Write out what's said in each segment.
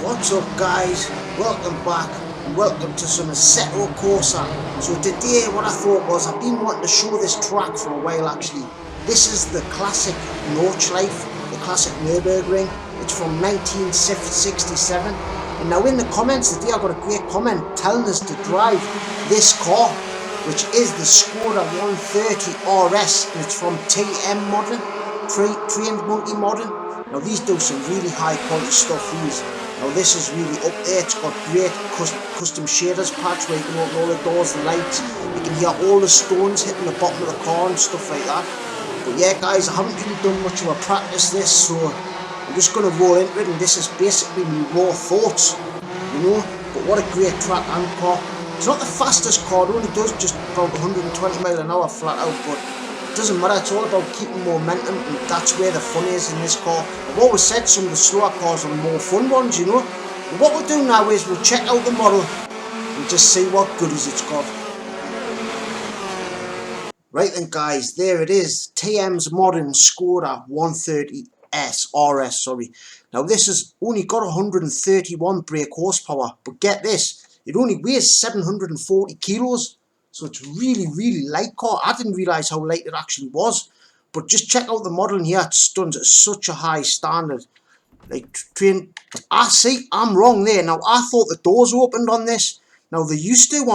What's up guys, welcome back and welcome to some Assetto Corsa. So today what I thought was, I've been wanting to show this track for a while actually. This is the classic NORDSCHLEIFE, the classic Nürburgring. It's from 1967, and now in the comments today I got a great comment telling us to drive this car, which is the SKODA 130RS, and it's from TM Modern, Trained Multi-Modern. Now these do some really high quality stuff, these. Now this is really up there. It's got great custom shaders patch where you can open all the doors, the lights. You can hear all the stones hitting the bottom of the car and stuff like that. But yeah guys, I haven't really done much of a practice this, so I'm just going to roll into it, and this is basically my raw thoughts, you know. But what a great track and car. It's not the fastest car, it only does just about 120 miles an hour flat out, but it doesn't matter. It's all about keeping momentum, and that's where the fun is in this car. I've always said some of the slower cars are the more fun ones, you know. But what we'll do now is we'll check out the model and just see what goodies it's got. Right then guys, there it is, TM's Modern SKODA 130RS, sorry. Now this has only got 131 brake horsepower, but get this, it only weighs 740 kilos. So it's really light car. I didn't realise how light it actually was. But just check out the model in here. It's done at such a high standard. Like, I see, I'm wrong there. Now, I thought the doors opened on this. Now, they used to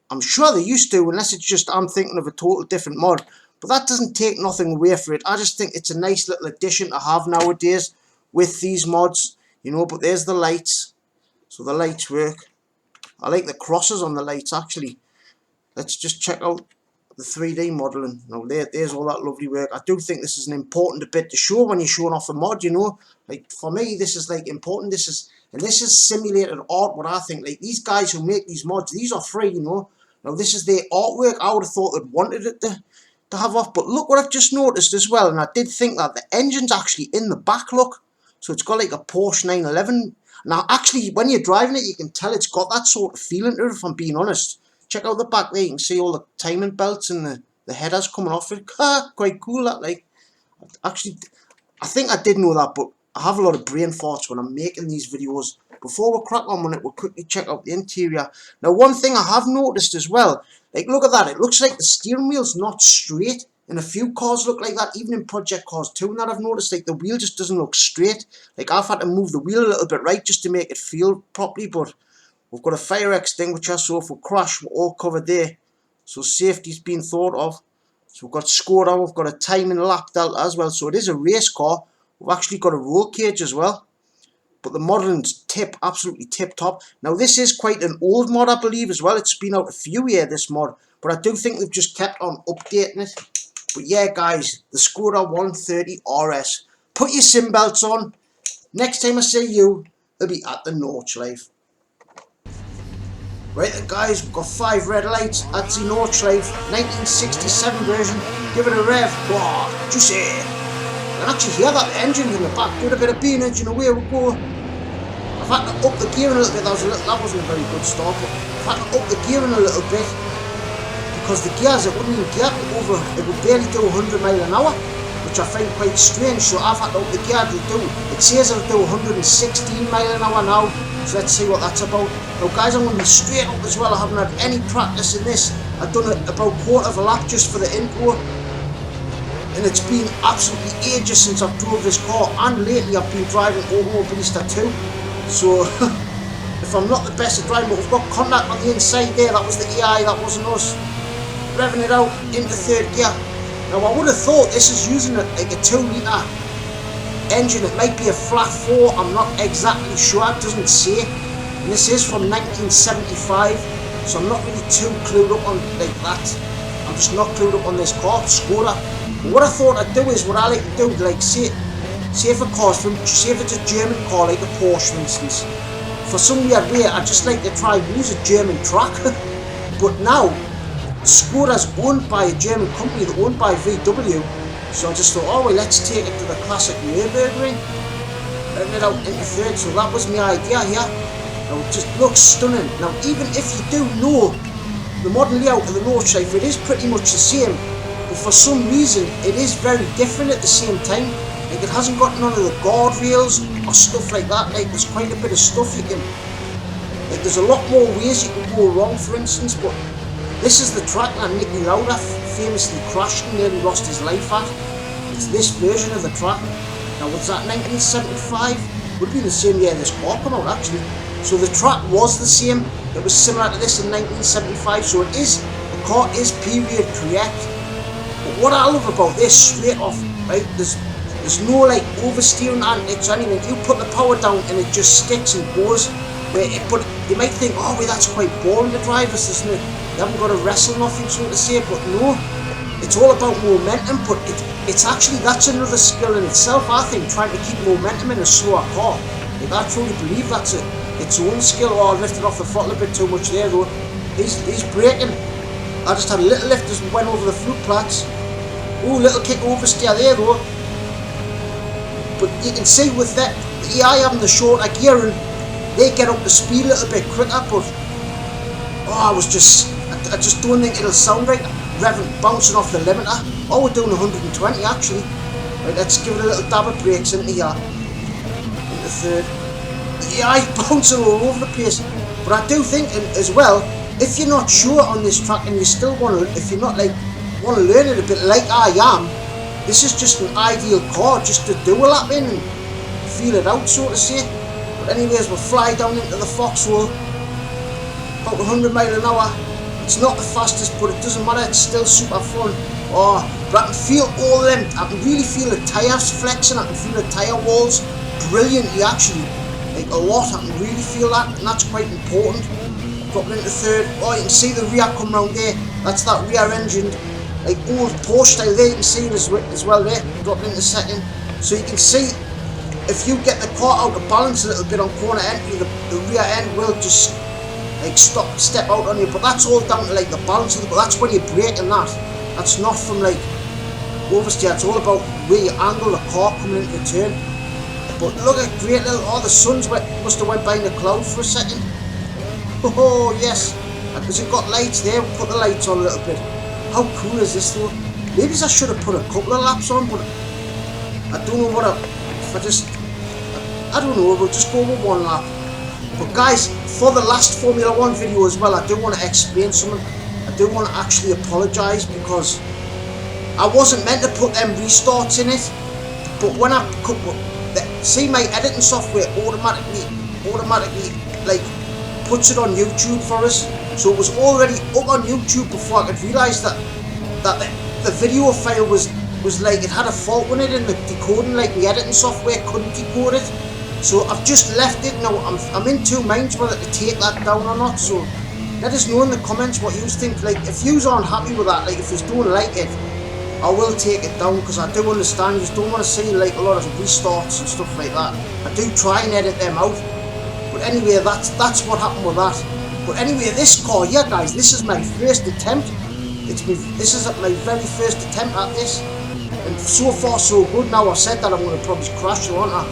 I'm sure they used to, unless it's just I'm thinking of a total different mod. But that doesn't take nothing away from it. I just think it's a nice little addition to have nowadays with these mods. You know, but there's the lights. So the lights work. I like the crosses on the lights, actually. Let's just check out the 3D modelling. Now there's all that lovely work. I do think this is an important bit to show when you're showing off a mod, you know. Like for me, this is like important. This is simulated art, what I think. Like these guys who make these mods, these are free, you know. Now this is their artwork. I would have thought they'd wanted it to have off. But look what I've just noticed as well, and I did think that the engine's actually in the back, look. So it's got like a Porsche 911. Now actually, when you're driving it, you can tell it's got that sort of feeling to it, if I'm being honest. Check out the back there, you can see all the timing belts and the headers coming off it. Quite cool that, like. Actually, I think I did know that, but I have a lot of brain farts when I'm making these videos. Before we crack on it, we'll quickly check out the interior. Now, one thing I have noticed as well, like look at that, it looks like the steering wheel's not straight. And a few cars look like that, even in project cars too. And that I've noticed, like the wheel just doesn't look straight. Like I've had to move the wheel a little bit right just to make it feel properly, but we've got a fire extinguisher, so if we crash, we're all covered there. So safety's been thought of. So we've got SKODA, we've got a timing lap delta as well. So it is a race car. We've actually got a roll cage as well. But the modeling's absolutely tip top. Now this is quite an old mod, I believe, as well. It's been out a few years, this mod. But I do think they've just kept on updating it. But yeah, guys, the SKODA 130RS. Put your sim belts on. Next time I see you, it'll be at the NORDSCHLEIFE. Right then guys, we've got 5 red lights. That's the NORDSCHLEIFE 1967 version. Give it a rev. Wow, juicy. You can actually hear that engine in the back. Doing a bit of beanage and away we go. I've had to up the gearing a little bit. That wasn't a very good start, but I've had to up the gearing a little bit. Because the gears, it wouldn't even gear over, it would barely do 100 miles an hour, which I find quite strange. So I've had to up the gear to do, it says it'll do 116 miles an hour now. So let's see what that's about. Now guys, I'm going to be straight up as well. I haven't had any practice in this. I've done it about quarter of a lap just for the intro. And it's been absolutely ages since I've drove this car. And lately I've been driving Automobilista too. So if I'm not the best at driving, but we've got contact on the inside there. That was the AI, that wasn't us. Revving it out into 3rd gear. Now I would have thought this is using like a 2 litre engine. It might be a flat 4, I'm not exactly sure, it doesn't say. And this is from 1975, so I'm not really too clued up on like that. I'm just not clued up on this car, SKODA. But what I thought I'd do is, what I like to do, like say if a car's from, say if it's a German car, like a Porsche for instance. For some weird way, I just like to try and use a German track. But now, SKODA's owned by a German company, they're owned by VW. So I just thought, oh well, let's take it to the classic Nürburgring. Letting it out into 3rd, so that was my idea here. Now it just looks stunning. Now even if you do know the modern layout of the NORDSCHLEIFE, it is pretty much the same. But for some reason, it is very different at the same time. Like it hasn't got none of the guardrails or stuff like that. Like, there's quite a bit of stuff you can, like, there's a lot more ways you can go wrong, for instance. But this is the track that Nicky Lauda famously crashed and nearly lost his life at. It's this version of the track. Now, was that 1975? Would be the same year this car came out, actually. So the track was the same. It was similar to this in 1975. So it is, the car is period correct. But what I love about this, straight off, right, there's no like oversteering antics or anything. You put the power down and it just sticks and goes. But you might think, oh wait, that's quite boring to drive this, isn't it? You haven't got to wrestle nothing, so to say. But no, it's all about momentum. But it's actually, that's another skill in itself, I think, trying to keep momentum in a slower car. Like, I truly believe that's its own skill. Oh, I lifted off the throttle a bit too much there though. He's braking. I just had a little lift as we went over the fluke plats. Ooh, little kick oversteer there though. But you can see with that, the EI having the shorter gearing, they get up to speed a little bit quicker. But oh, I just don't think it'll sound right. Revving, bouncing off the limiter. Oh, we're doing 120 actually. Right, let's give it a little dab of brakes into here. Into third. Yeah, he's bouncing all over the place. But I do think as well, if you're not sure on this track and you still want to, if you're not like, want to learn it a bit like I am, this is just an ideal car just to do a lap in and feel it out, so to say. But anyways, we'll fly down into the foxhole. About 100 miles an hour. It's not the fastest, but it doesn't matter, it's still super fun. Oh, but I can feel all them, I can really feel the tyres flexing, I can feel the tyre walls brilliantly actually. Like a lot, I can really feel that, and that's quite important. Dropping into third. Oh, you can see the rear come round there. That's that rear engine, like old Porsche style there, you can see it as well there. Dropping into second. So you can see, if you get the car out of balance a little bit on corner entry, the rear end will just like step out on you, but that's all down to like the balance of the, but that's when you're braking that. That's not from like oversteer, it's all about where you angle the car coming into the turn. But look at great little, oh, the sun's must have went behind the cloud for a second. Oh yes, because you've got lights there, we'll put the lights on a little bit. How cool is this though? Maybe I should have put a couple of laps on, but I don't know what I don't know, we'll just go with one lap. But guys, for the last Formula 1 video as well, I do want to explain something. I do want to actually apologise because I wasn't meant to put them restarts in it. But when I see, my editing software automatically like puts it on YouTube for us. So it was already up on YouTube before I could realise that the video file was like, it had a fault in it and the decoding, like the editing software couldn't decode it. So I've just left it. Now I'm in two minds whether to take that down or not. So let us know in the comments what you think. Like, if you aren't happy with that, like if you don't like it, I will take it down, because I do understand you don't want to see like a lot of restarts and stuff like that. I do try and edit them out. But anyway, that's what happened with that. But anyway, this car here, guys, this is my first attempt. This is my very first attempt at this, and so far so good. Now I've said that, I'm going to probably crash it, aren't I?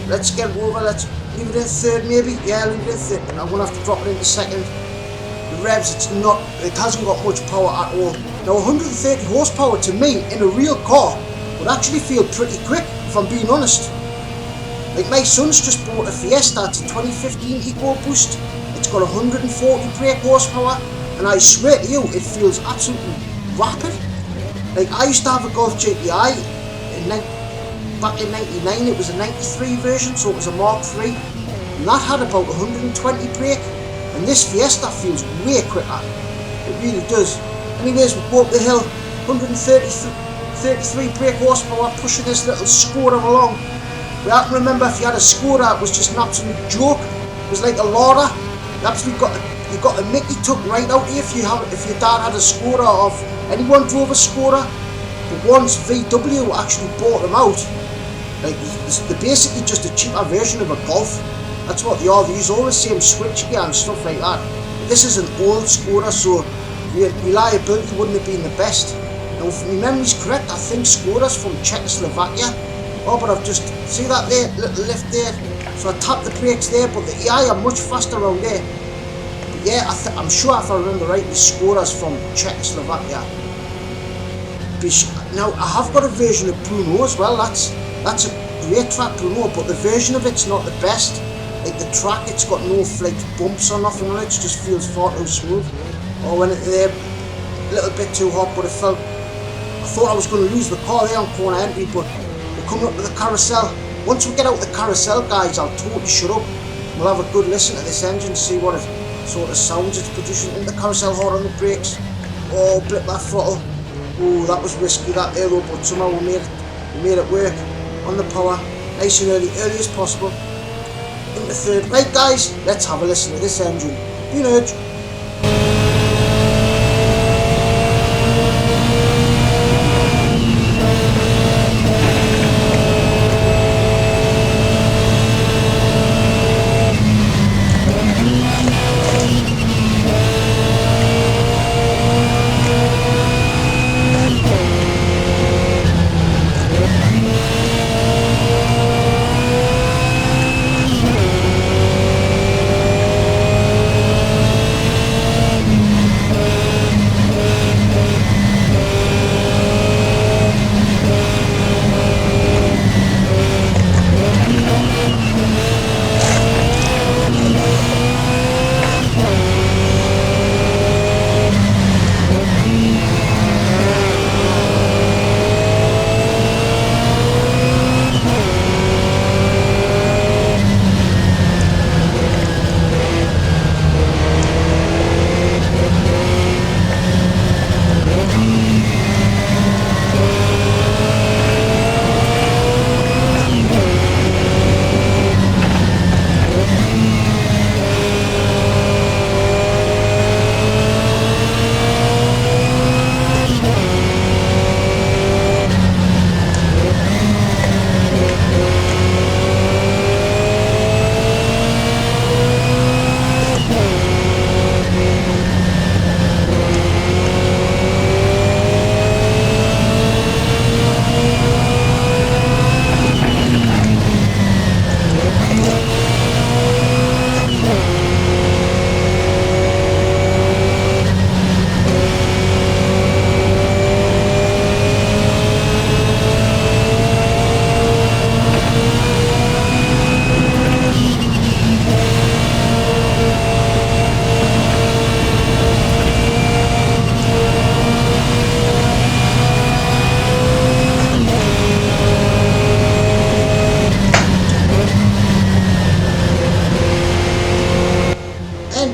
Let's get over, let's leave it in third maybe. Yeah, leave it in third. I'm going to have to drop it into second. The revs, it hasn't got much power at all. Now 130 horsepower to me in a real car would actually feel pretty quick, if I'm being honest. Like, my son's just bought a Fiesta, it's a 2015 EcoBoost. It's got 140 brake horsepower, and I swear to you, it feels absolutely rapid. Like, I used to have a Golf GTI back in 99, it was a 93 version, so it was a Mark III, and that had about 120 brake, and this Fiesta feels way quicker. It really does. Anyways, we go up the hill, 133 brake horsepower, pushing this little SKODA along. We have to remember, if you had a SKODA, it was just an absolute joke. It was like a Lauda. You got the Mickey took right out here if your dad had a SKODA, or if anyone drove a SKODA. But once VW actually bought them out, like, they're basically just a cheaper version of a Golf. That's what they are. They use all the same switchgear and stuff like that. But this is an old SKODA, so reliability wouldn't have been the best. Now, if my memory's correct, I think SKODA's from Czechoslovakia. Oh, but I've just, see that there, little lift there? So I tapped the brakes there, but the EI are much faster around there. But yeah, I'm sure if I remember right, the SKODA's from Czechoslovakia. Now, I have got a version of Bruno as well. That's great track will know, but the version of it's not the best. Like the track, it's got no like bumps or nothing on it, it just feels far too smooth. Or when it's there, a little bit too hot, but it felt, I thought I was going to lose the car there on corner entry, but we're coming up with the carousel. Once we get out the carousel, guys, I'll totally shut up. We'll have a good listen to this engine, see what it sort of sounds it's producing. In the carousel, hard on the brakes. Oh, blip that throttle. Oh, that was risky that there though, but somehow we made it work. On the power, nice and early as possible. Into third. Right guys, let's have a listen to this engine. Be nudge.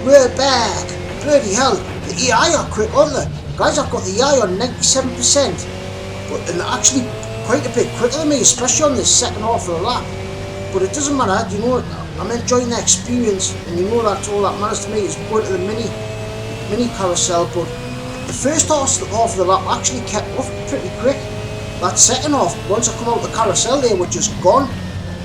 We're back! Bloody hell, the EI are quick, aren't they? Guys, I've got the EI on 97%, but and actually quite a bit quicker than me, especially on this second half of the lap. But it doesn't matter, you know, I'm enjoying the experience, and you know that's all that matters to me is going to the mini carousel. But the first half of the lap actually kept off pretty quick. That second half, once I come out the carousel, they were just gone.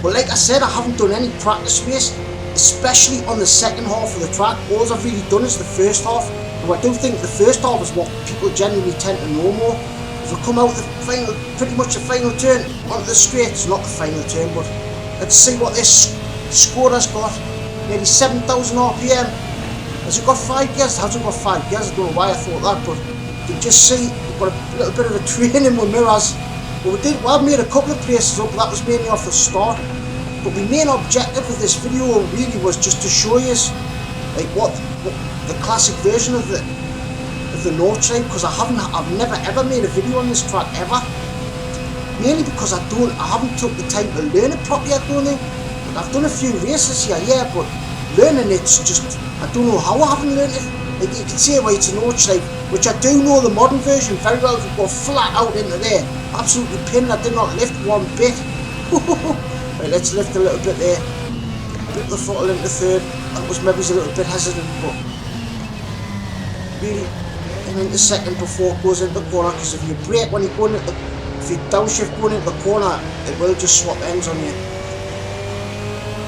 But like I said, I haven't done any practice race, especially on the second half of the track. All I've really done is the first half, and I do think the first half is what people generally tend to know more. If we come out the final, pretty much the final turn onto the straight, it's not the final turn, but let's see what this SKODA's got. Nearly 7,000 RPM. Has it got 5 gears? It hasn't got 5 gears. I don't know why I thought that, but you can just see we've got a little bit of a training with mirrors. But I've made a couple of places up, but that was mainly off the start. But my main objective of this video really was just to show you like what the classic version of the NORDSCHLEIFE, because I've never ever made a video on this track ever. Mainly because I haven't took the time to learn it properly, I don't think. Like, I've done a few races here, yeah, but learning it's just, I don't know how I haven't learned it. Like you can see why it's a NORDSCHLEIFE, which I do know the modern version very well. We've got flat out into there, absolutely pinned. I did not lift one bit. Right, let's lift a little bit there. Bit the throttle into third. That was maybe a little bit hesitant, but really, and into second before it goes into the corner. Because if you brake when you're going into if you downshift going into the corner, it will just swap ends on you.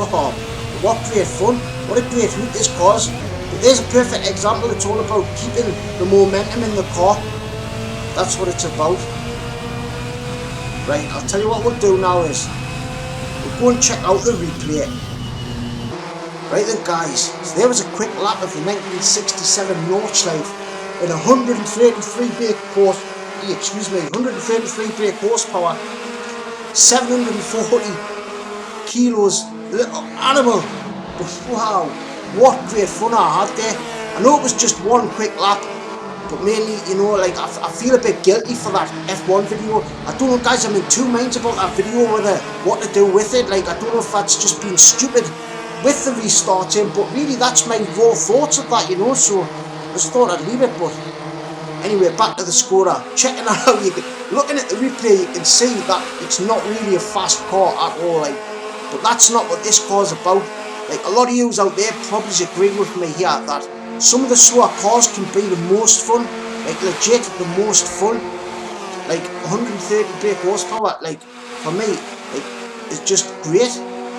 Oh, what great fun! What a great hoot this car's. But there's a perfect example. It's all about keeping the momentum in the car. That's what it's about. Right, I'll tell you what we'll do now is we'll go and check out the replay. Right then guys, so there was a quick lap of the 1967 NORDSCHLEIFE in 133 brake horsepower. 740 kilos, little animal. But wow, what great fun I had there. I know it was just one quick lap, but mainly, you know, like I feel a bit guilty for that F1 video. I don't know, guys, I'm in two minds about that video, whether what to do with it. Like, I don't know if that's just being stupid with the restarts in, but really that's my raw thoughts of that, you know, so I just thought I'd leave it. But anyway, back to the SKODA. Checking out how looking at the replay, you can see that it's not really a fast car at all, like, but that's not what this car's about. Like, a lot of you out there probably agree with me here that some of the slower cars can be the most fun, like legit the most fun. Like 130 brake horsepower, like for me, like it's just great.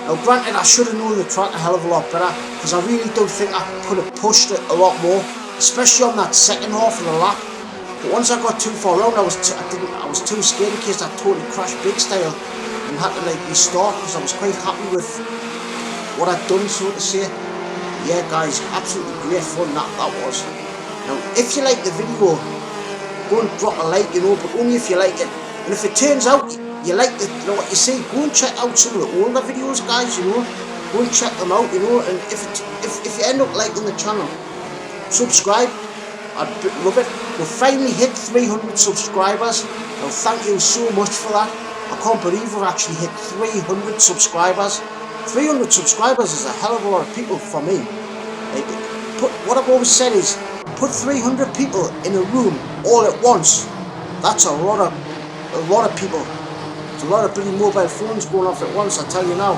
Now granted, I should have known the track a hell of a lot better, because I really do think I could have pushed it a lot more, especially on that second half of the lap. But once I got too far around, I was too scared in case I totally crashed big style and had to like restart, because I was quite happy with what I'd done, so to say. Yeah, guys, absolutely great fun that was. Now, if you like the video, go and drop a like, you know, but only if you like it. And if it turns out you like the, you know what you say, go and check out some of the older videos, guys, you know. Go and check them out, you know. And if you end up liking the channel, subscribe. I'd love it. We've finally hit 300 subscribers. Now, thank you so much for that. I can't believe we've actually hit 300 subscribers. 300 subscribers is a hell of a lot of people for me. Like, what I've always said is, put 300 people in a room all at once. That's a lot of people. It's a lot of bloody mobile phones going off at once, I tell you now.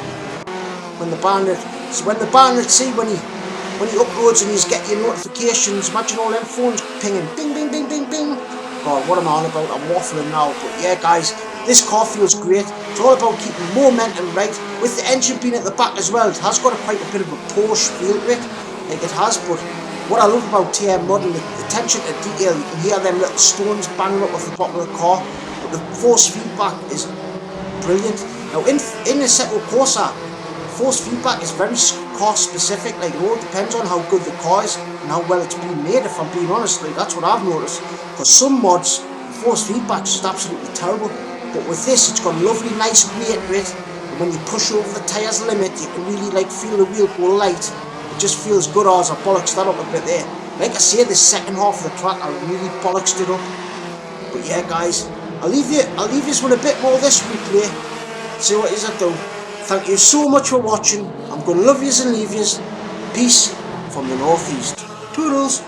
When the bandit see when he uploads and he's getting your notifications, imagine all them phones pinging, bing, bing, bing, bing, bing. God, what am I on about? I'm waffling now, but yeah, guys, this car feels great. It's all about keeping momentum right, with the engine being at the back as well. It has got quite a bit of a Porsche feel to it, like it has, but what I love about TM Modern, the attention to detail, you can hear them little stones banging up off the bottom of the car, but the force feedback is brilliant. Now in Assetto Corsa, force feedback is very car specific, like it all depends on how good the car is and how well it's been made, if I'm being honest. Like, that's what I've noticed. For some mods, force feedback is just absolutely terrible, but with this it's got a lovely nice weight to it, and when you push over the tyres limit you can really like feel the wheel go light. It just feels good. As I bollocks that up a bit there. Like I say, the second half of the track I really bollocksed it up. But yeah, guys, I'll leave you with a bit more of this replay. See what it is I do. Thank you so much for watching. I'm going to love yous and leave yous. Peace from the northeast. Toodles.